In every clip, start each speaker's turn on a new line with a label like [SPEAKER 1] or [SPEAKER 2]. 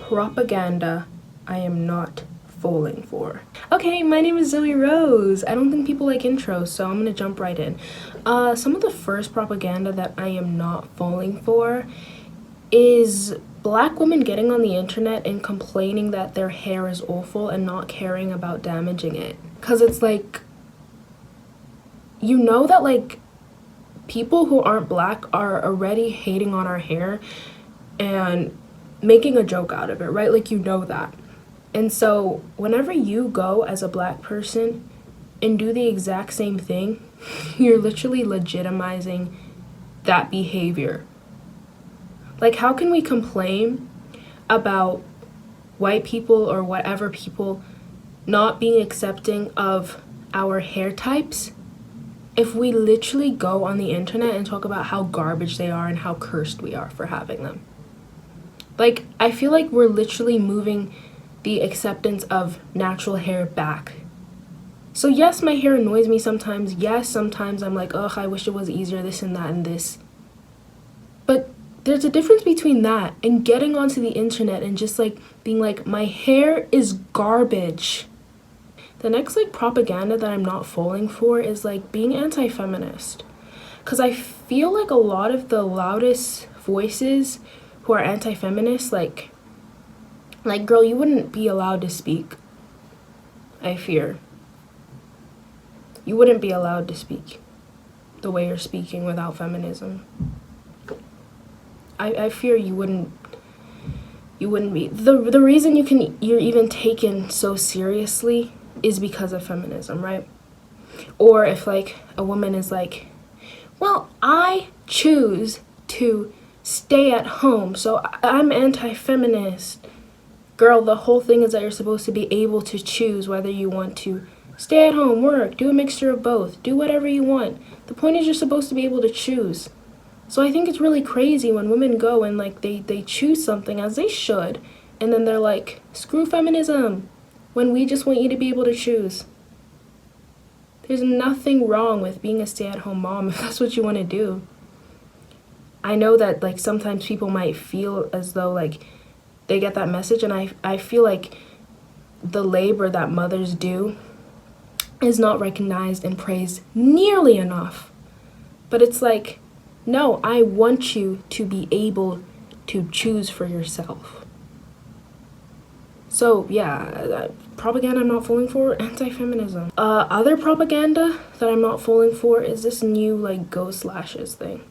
[SPEAKER 1] propaganda I am not falling for. Okay, my name is Zoe Rose. I don't think people like intros, so I'm gonna jump right in. Some of the first propaganda that I am not falling for is black women getting on the internet and complaining that their hair is awful and not caring about damaging it. Cause it's like, you know that like people who aren't black are already hating on our hair and making a joke out of it, right? Like, you know that. And so whenever you go as a black person and do the exact same thing, you're literally legitimizing that behavior. Like, how can we complain about white people or whatever people not being accepting of our hair types if we literally go on the internet and talk about how garbage they are and how cursed we are for having them? Like, I feel like we're literally moving the acceptance of natural hair back. So yes, my hair annoys me sometimes. Yes, sometimes I'm like, ugh, I wish it was easier, this and that and this. But there's a difference between that and getting onto the internet and just like being like, my hair is garbage. The next like propaganda that I'm not falling for is like being anti-feminist. Because I feel like a lot of the loudest voices who are anti-feminist, like girl, you wouldn't be allowed to speak. I fear. You wouldn't be allowed to speak the way you're speaking without feminism. I fear you wouldn't be. The reason you're even taken so seriously is because of feminism, right? Or if like a woman is like, well, I choose to stay at home, so I'm anti-feminist. Girl, the whole thing is that you're supposed to be able to choose whether you want to stay at home, work, do a mixture of both, do whatever you want. The point is you're supposed to be able to choose. So I think it's really crazy when women go and like they choose something, as they should, and then they're like, screw feminism, when we just want you to be able to choose. There's nothing wrong with being a stay-at-home mom if that's what you want to do. I know that like sometimes people might feel as though like they get that message, and I feel like the labor that mothers do is not recognized and praised nearly enough. But it's like, no, I want you to be able to choose for yourself. So yeah, propaganda I'm not falling for, anti-feminism. Other propaganda that I'm not falling for is this new like ghost lashes thing.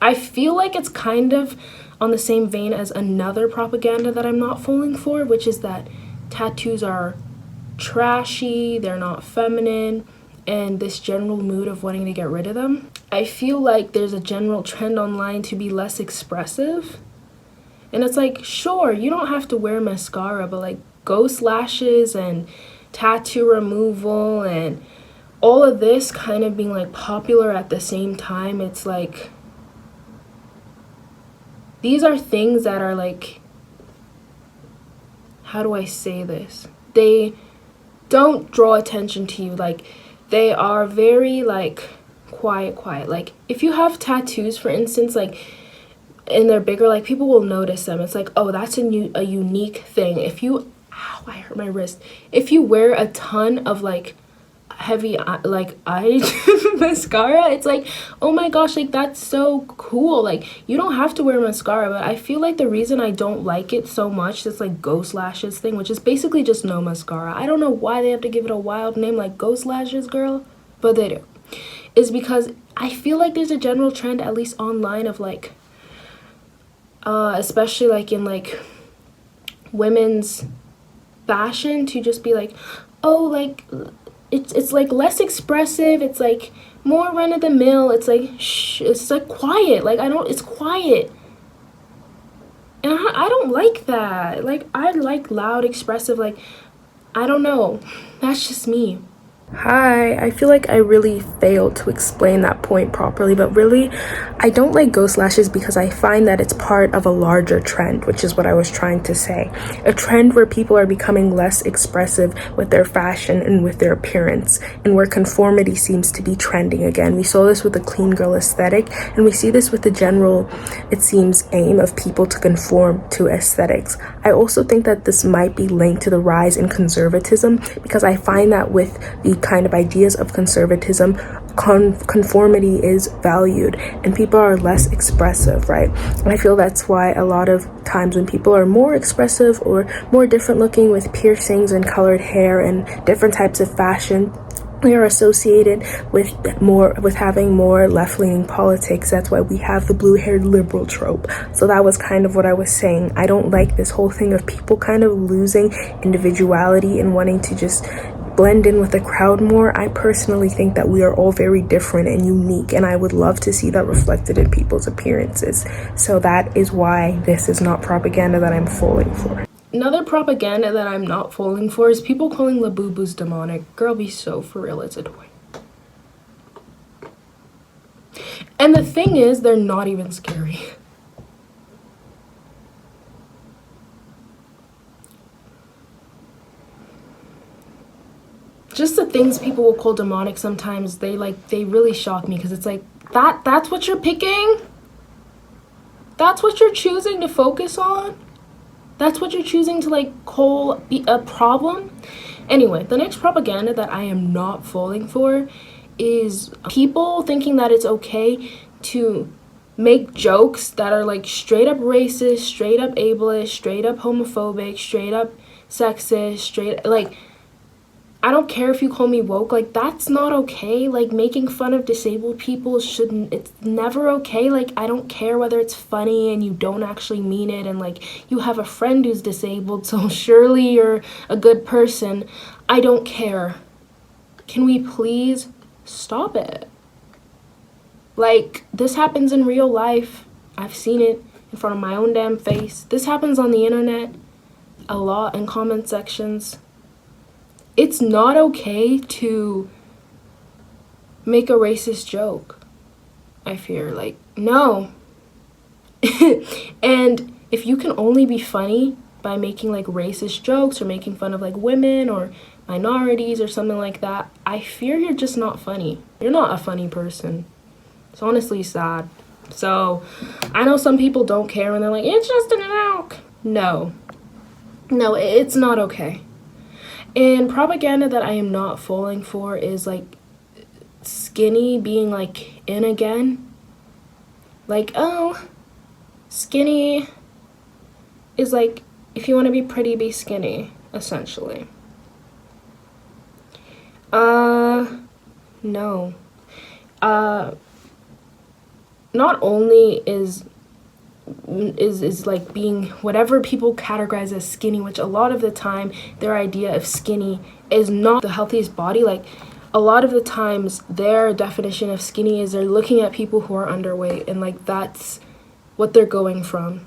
[SPEAKER 1] I feel like it's kind of on the same vein as another propaganda that I'm not falling for, which is that tattoos are trashy, they're not feminine, and this general mood of wanting to get rid of them. I feel like there's a general trend online to be less expressive. And it's like, sure, you don't have to wear mascara, but like ghost lashes and tattoo removal and all of this kind of being like popular at the same time, it's like, these are things that are like, how do I say this? They don't draw attention to you. Like, they are very like quiet. Like, if you have tattoos, for instance, like, and they're bigger, like, people will notice them. It's like, oh, that's a unique thing. If you, ow, I hurt my wrist. If you wear a ton of like heavy like eye mascara, it's like, oh my gosh, like, that's so cool. Like, you don't have to wear mascara. But I feel like the reason I don't like it so much, this like ghost lashes thing, which is basically just no mascara, I don't know why they have to give it a wild name like ghost lashes, girl, but they do, is because I feel like there's a general trend, at least online, of like especially like in like women's fashion, to just be like, oh, like it's like less expressive, it's like more run-of-the-mill, it's like shh, it's like quiet, like it's quiet, and I don't like that. Like, I like loud, expressive, like, I don't know, that's just me. Hi, I feel like I really failed to explain that point properly, but really, I don't like ghost lashes because I find that it's part of a larger trend, which is what I was trying to say. A trend where people are becoming less expressive with their fashion and with their appearance, and where conformity seems to be trending again. We saw this with the clean girl aesthetic, and we see this with the general, it seems, aim of people to conform to aesthetics. I also think that this might be linked to the rise in conservatism because I find that with the kind of ideas of conservatism, conformity is valued and people are less expressive, right? And I feel that's why a lot of times when people are more expressive or more different looking with piercings and colored hair and different types of fashion, they are associated with having more left-leaning politics. That's why we have the blue-haired liberal trope. So that was kind of what I was saying. I don't like this whole thing of people kind of losing individuality and wanting to just blend in with the crowd more. I personally think that we are all very different and unique, and I would love to see that reflected in people's appearances. So that is why this is not propaganda that I'm falling for. Another propaganda that I'm not falling for is people calling Labubus demonic. Girl, be so for real, it's a toy. And the thing is, they're not even scary. Just the things people will call demonic sometimes, they really shock me because it's like, that's what you're picking? That's what you're choosing to focus on? That's what you're choosing to call a problem? Anyway, the next propaganda that I am not falling for is people thinking that it's okay to make jokes that are straight up racist, straight up ableist, straight up homophobic, straight up sexist, I don't care if you call me woke, that's not okay. Making fun of disabled people it's never okay. I don't care whether it's funny and you don't actually mean it and you have a friend who's disabled, so surely you're a good person. I don't care. Can we please stop it? This happens in real life. I've seen it in front of my own damn face. This happens on the internet a lot in comment sections. It's not okay to make a racist joke, I fear. No. And if you can only be funny by making racist jokes or making fun of women or minorities or something like that, I fear you're just not funny. You're not a funny person. It's honestly sad. So I know some people don't care and they're like, it's just an joke. No, it's not okay. And propaganda that I am not falling for is skinny being in again. Oh, skinny is if you want to be pretty, be skinny, essentially. No. Not only is being whatever people categorize as skinny, which a lot of the time their idea of skinny is not the healthiest body. A lot of the times their definition of skinny is they're looking at people who are underweight and that's what they're going from.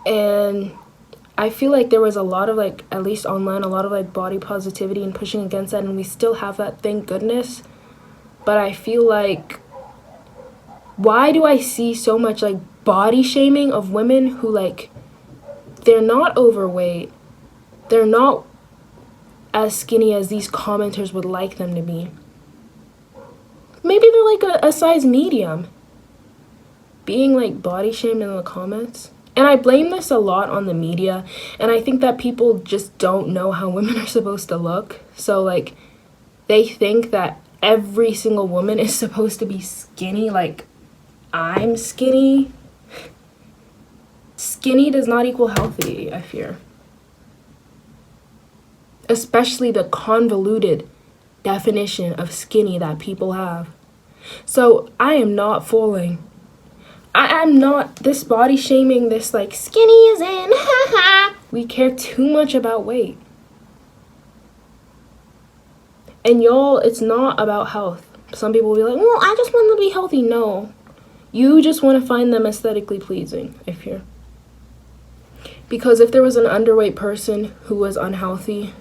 [SPEAKER 1] And I feel there was a lot of at least online, a lot of body positivity and pushing against that, and we still have that, thank goodness. But I feel why do I see so much body shaming of women who they're not overweight, they're not as skinny as these commenters would like them to be. Maybe they're a size medium, being body shamed in the comments. And I blame this a lot on the media, and I think that people just don't know how women are supposed to look. So they think that every single woman is supposed to be skinny. I'm skinny. Skinny does not equal healthy, I fear. Especially the convoluted definition of skinny that people have. So I am not falling. I'm not this body shaming, this skinny is in, haha. We care too much about weight. And y'all, it's not about health. Some people will be like, well, I just want to be healthy. No. You just want to find them aesthetically pleasing, I fear. Because if there was an underweight person who was unhealthy,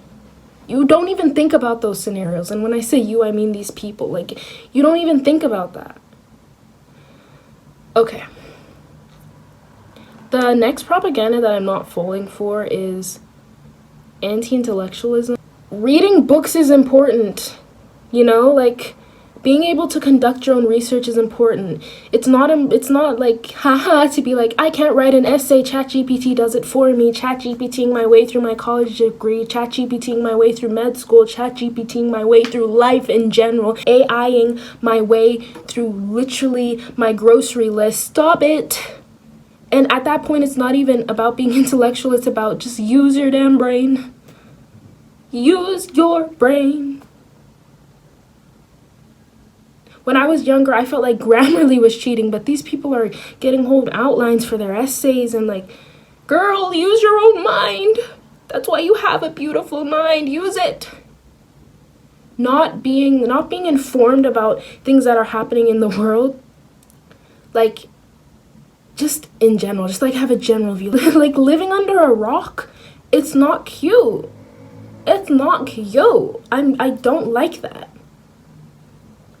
[SPEAKER 1] You don't even think about those scenarios. And when I say you, I mean these people. Like, you don't even think about that. Okay. The next propaganda that I'm not falling for is anti-intellectualism. Reading books is important, you know, like being able to conduct your own research is important. It's not like haha to be like, I can't write an essay, ChatGPT does it for me, ChatGPTing my way through my college degree, ChatGPTing my way through med school, ChatGPTing my way through life in general, AIing my way through literally my grocery list. Stop it. And at that point, it's not even about being intellectual, it's about just use your damn brain. Use your brain. When I was younger, I felt like Grammarly was cheating, but these people are getting whole outlines for their essays and like, girl, use your own mind. That's why you have a beautiful mind. Use it. Not being informed about things that are happening in the world. Like, just in general, just like have a general view. Like living under a rock, it's not cute. It's not cute. I don't like that.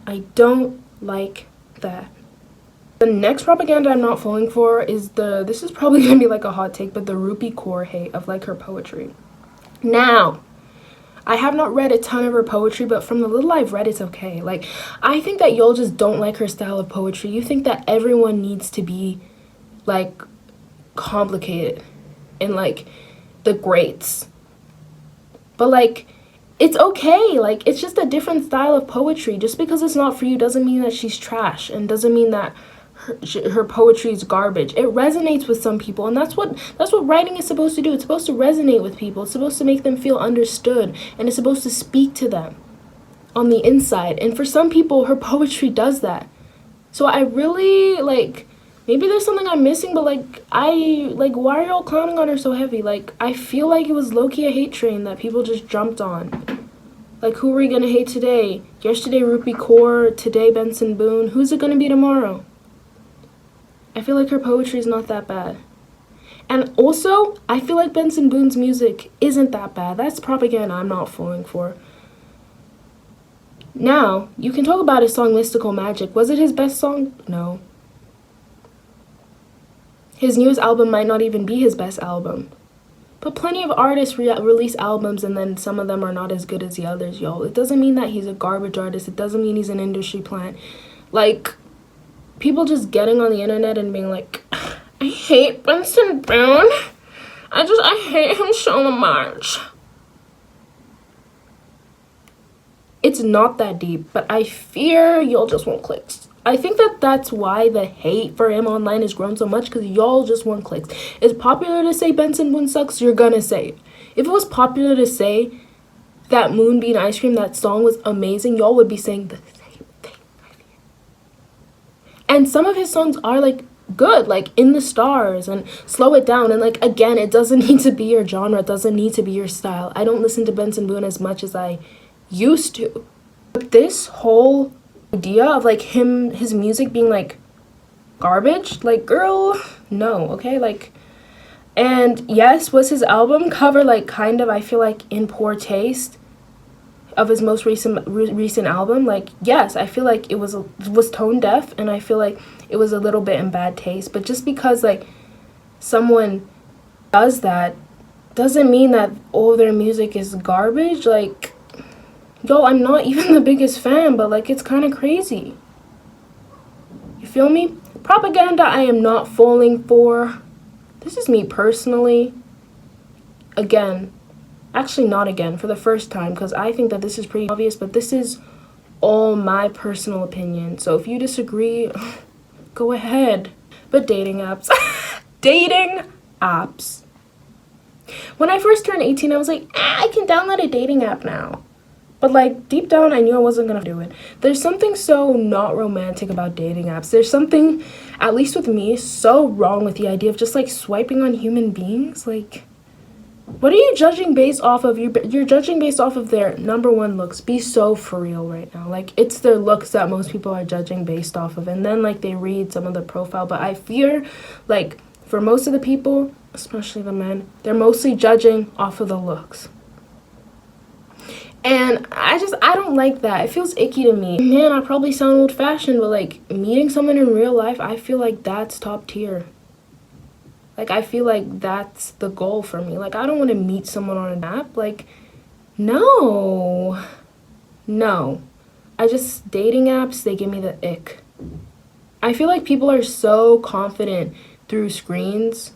[SPEAKER 1] I don't like that. The next propaganda I'm not falling for is this is probably gonna be like a hot take, but the Rupi Kaur hate of like her poetry. Now, I have not read a ton of her poetry, but from the little I've read, it's okay. Like, I think that y'all just don't like her style of poetry. You think that everyone needs to be like complicated and like the greats. But like, it's okay. Like, it's just a different style of poetry. Just because it's not for you doesn't mean that she's trash, and doesn't mean that her poetry is garbage. It resonates with some people, and that's what writing is supposed to do. It's supposed to resonate with people. It's supposed to make them feel understood, and it's supposed to speak to them on the inside. And for some people, her poetry does that. So I really like, maybe there's something I'm missing, but like, why are y'all clowning on her so heavy? Like, I feel like it was low-key a hate train that people just jumped on. Like, who are we gonna hate today? Yesterday, Rupi Kaur. Today, Benson Boone. Who's it gonna be tomorrow? I feel like her poetry is not that bad. And also, I feel like Benson Boone's music isn't that bad. That's propaganda I'm not falling for. Now, you can talk about his song Mystical Magic. Was it his best song? No. His newest album might not even be his best album. But plenty of artists release albums and then some of them are not as good as the others, y'all. It doesn't mean that he's a garbage artist. It doesn't mean he's an industry plant. Like, people just getting on the internet and being like, I hate Benson Boone. I hate him so much. It's not that deep, but I fear y'all just want clicks. I think that that's why the hate for him online has grown so much, because y'all just want clicks. It's popular to say Benson Boone sucks, you're gonna say it. If it was popular to say that Moonbeam Ice Cream, that song was amazing, y'all would be saying the same thing. And some of his songs are like good, like In the Stars and Slow It Down. And like, again, it doesn't need to be your genre, it doesn't need to be your style. I don't listen to Benson Boone as much as I used to. But this whole idea of like his music being like garbage, like, girl, no, okay? Like, and yes, was his album cover like kind of, I feel like, in poor taste of his most recent album? Like, yes, I feel like it was tone deaf, and I feel like it was a little bit in bad taste. But just because like someone does that doesn't mean that all their music is garbage. Like, yo, I'm not even the biggest fan, but like, it's kind of crazy. You feel me? Propaganda I am not falling for. This is me personally. Again, actually not again, for the first time, because I think that this is pretty obvious, but this is all my personal opinion. So if you disagree, go ahead. But dating apps. Dating apps. When I first turned 18, I was like, I can download a dating app now. But like, deep down, I knew I wasn't gonna do it. There's something so not romantic about dating apps. There's something, at least with me, so wrong with the idea of just like swiping on human beings. Like, what are you judging based off of? You're judging based off of their number one looks. Be so for real right now. Like, it's their looks that most people are judging based off of. And then like they read some of the profile. But I fear like for most of the people, especially the men, they're mostly judging off of the looks. And I don't like that. It feels icky to me. Man, I probably sound old-fashioned, but like meeting someone in real life, I feel like that's top tier. Like, I feel like that's the goal for me. Like, I don't want to meet someone on an app. Like, no. No. Dating apps, they give me the ick. I feel like people are so confident through screens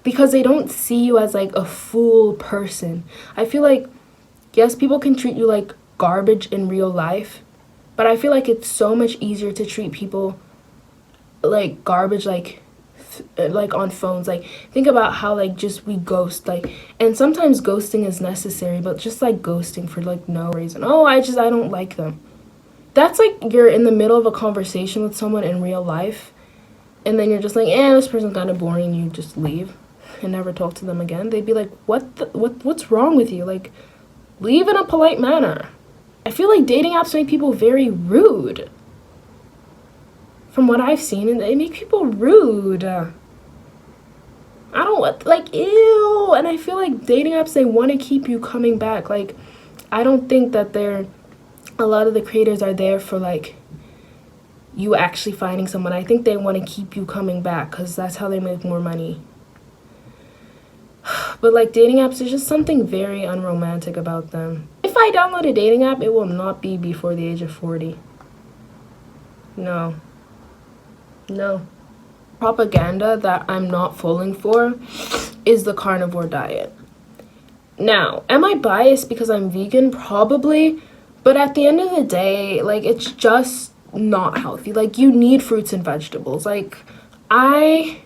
[SPEAKER 1] because they don't see you as like a full person. I feel like, yes, people can treat you like garbage in real life, but I feel like it's so much easier to treat people like garbage, like on phones. Like, think about how like just we ghost, like, and sometimes ghosting is necessary, but just like ghosting for like no reason. Oh, I don't like them. That's like you're in the middle of a conversation with someone in real life, and then you're just like, this person's kind of boring, and you just leave and never talk to them again. They'd be like, what's wrong with you? Like, leave in a polite manner. I feel like dating apps make people very rude. From what I've seen, and they make people rude. I don't want, like, ew. And I feel like dating apps, they want to keep you coming back. Like, I don't think that a lot of the creators are there for like you actually finding someone. I think they want to keep you coming back because that's how they make more money. But like dating apps, there's just something very unromantic about them. If I download a dating app, it will not be before the age of 40. No. Propaganda that I'm not falling for is the carnivore diet. Now, am I biased because I'm vegan? Probably. But at the end of the day, like, it's just not healthy. Like, you need fruits and vegetables. Like, I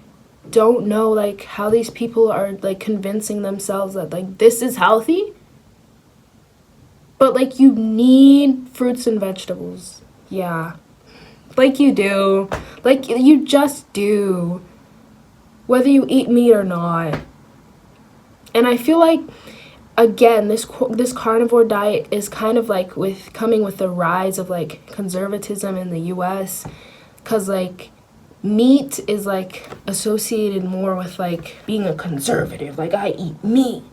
[SPEAKER 1] don't know, like, how these people are, like, convincing themselves that, like, this is healthy. But, like, you need fruits and vegetables. Yeah. Like, you do. Like, you just do. Whether you eat meat or not. And I feel like, again, this carnivore diet is kind of like coming with the rise of like conservatism in the US, because like meat is like associated more with like being a conservative, like I eat meat,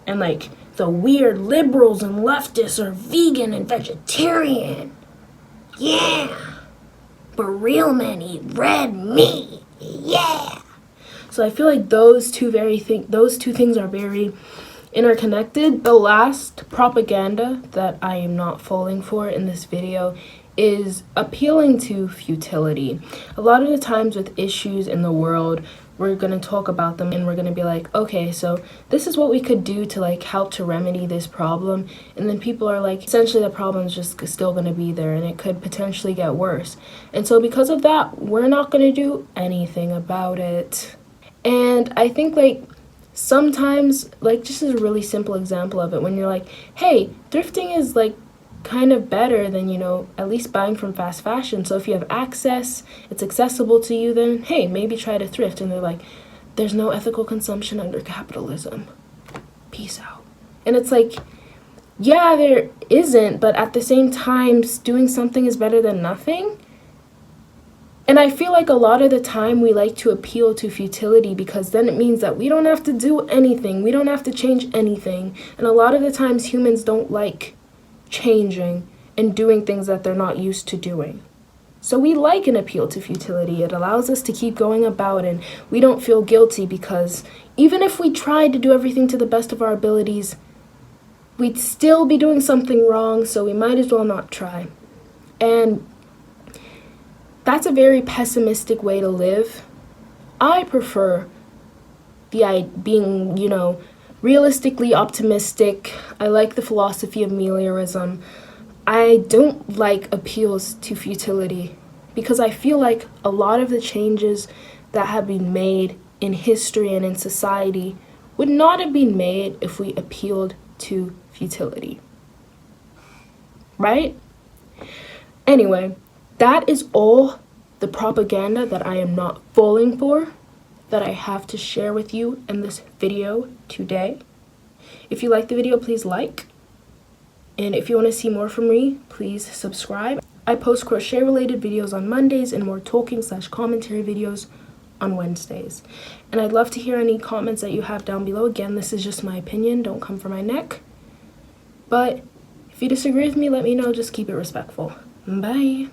[SPEAKER 1] and like the weird liberals and leftists are vegan and vegetarian, yeah, but real men eat red meat, yeah. So I feel like those two things are very interconnected. The last propaganda that I am not falling for in this video is appealing to futility. A lot of the times with issues in the world, we're going to talk about them and we're going to be like, okay, so this is what we could do to like help to remedy this problem, and then people are like, essentially the problem is just still going to be there and it could potentially get worse. And so because of that, we're not going to do anything about it. And I think like sometimes, like, just as a really simple example of it, when you're like, hey, thrifting is like kind of better than, you know, at least buying from fast fashion. So if you have access, it's accessible to you, then hey, maybe try to thrift. And they're like, there's no ethical consumption under capitalism. Peace out. And it's like, yeah, there isn't, but at the same time, doing something is better than nothing. And I feel like a lot of the time we like to appeal to futility because then it means that we don't have to do anything. We don't have to change anything. And a lot of the times humans don't like changing and doing things that they're not used to doing. So we like an appeal to futility. It allows us to keep going about, and we don't feel guilty because even if we tried to do everything to the best of our abilities, we'd still be doing something wrong, so we might as well not try. And that's a very pessimistic way to live. I prefer being, you know, realistically optimistic. I like the philosophy of meliorism. I don't like appeals to futility because I feel like a lot of the changes that have been made in history and in society would not have been made if we appealed to futility. Right? Anyway, that is all the propaganda that I am not falling for that I have to share with you in this video today. If you like the video, please like. And if you want to see more from me, please subscribe. I post crochet related videos on Mondays and more talking/commentary videos on Wednesdays. And I'd love to hear any comments that you have down below. Again, this is just my opinion. Don't come for my neck. But if you disagree with me, let me know. Just keep it respectful. Bye.